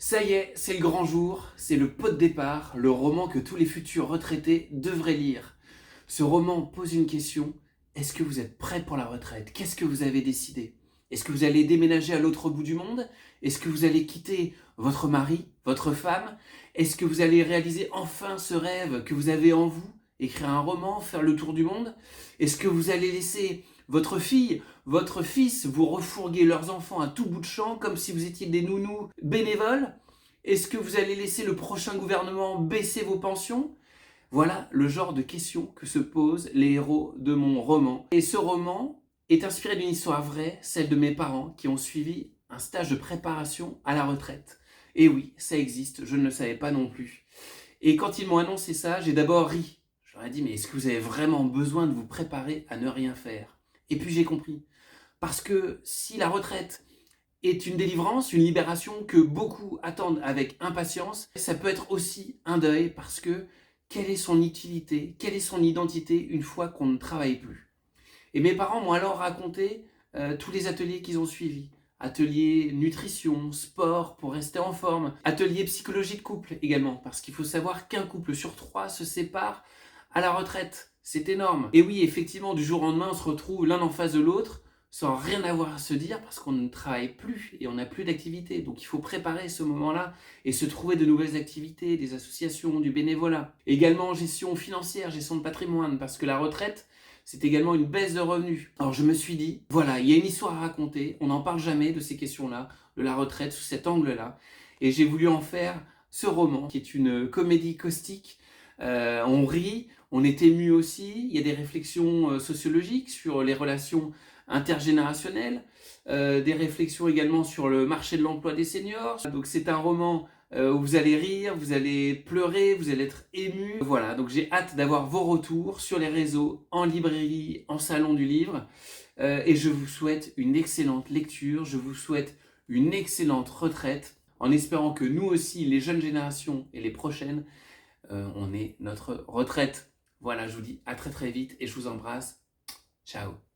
Ça y est, c'est le grand jour, c'est le pot de départ, le roman que tous les futurs retraités devraient lire. Ce roman pose une question, est-ce que vous êtes prêt pour la retraite? Qu'est-ce que vous avez décidé? Est-ce que vous allez déménager à l'autre bout du monde? Est-ce que vous allez quitter votre mari, votre femme? Est-ce que vous allez réaliser enfin ce rêve que vous avez en vous? Écrire un roman, faire le tour du monde? Est-ce que vous allez laisser votre fille, votre fils vous refourguer leurs enfants à tout bout de champ comme si vous étiez des nounous bénévoles? Est-ce que vous allez laisser le prochain gouvernement baisser vos pensions? Voilà le genre de questions que se posent les héros de mon roman. Et ce roman est inspiré d'une histoire vraie, celle de mes parents qui ont suivi un stage de préparation à la retraite. Et oui, ça existe, je ne le savais pas non plus. Et quand ils m'ont annoncé ça, j'ai d'abord ri. Je leur ai dit, mais est-ce que vous avez vraiment besoin de vous préparer à ne rien faire? Et puis j'ai compris. Parce que si la retraite est une délivrance, une libération que beaucoup attendent avec impatience, ça peut être aussi un deuil parce que quelle est son utilité, quelle est son identité une fois qu'on ne travaille plus? Et mes parents m'ont alors raconté tous les ateliers qu'ils ont suivis. Ateliers nutrition, sport pour rester en forme, ateliers psychologie de couple également, parce qu'il faut savoir qu'un couple sur 3 se sépare à la retraite. C'est énorme. Et oui, effectivement, du jour au lendemain, on se retrouve l'un en face de l'autre, sans rien avoir à se dire, parce qu'on ne travaille plus et on n'a plus d'activité. Donc il faut préparer ce moment-là et se trouver de nouvelles activités, des associations, du bénévolat. Également gestion financière, gestion de patrimoine, parce que la retraite, c'est également une baisse de revenus. Alors je me suis dit, voilà, il y a une histoire à raconter, on n'en parle jamais de ces questions-là, de la retraite sous cet angle-là. Et j'ai voulu en faire ce roman, qui est une comédie caustique. On rit, on est ému aussi, il y a des réflexions sociologiques sur les relations intergénérationnelles, des réflexions également sur le marché de l'emploi des seniors. Donc c'est un roman où vous allez rire, vous allez pleurer, vous allez être ému. Voilà, donc j'ai hâte d'avoir vos retours sur les réseaux, en librairie, en salon du livre. Et je vous souhaite une excellente lecture, je vous souhaite une excellente retraite, en espérant que nous aussi, les jeunes générations et les prochaines, on ait notre retraite. Voilà, je vous dis à très très vite et je vous embrasse. Ciao.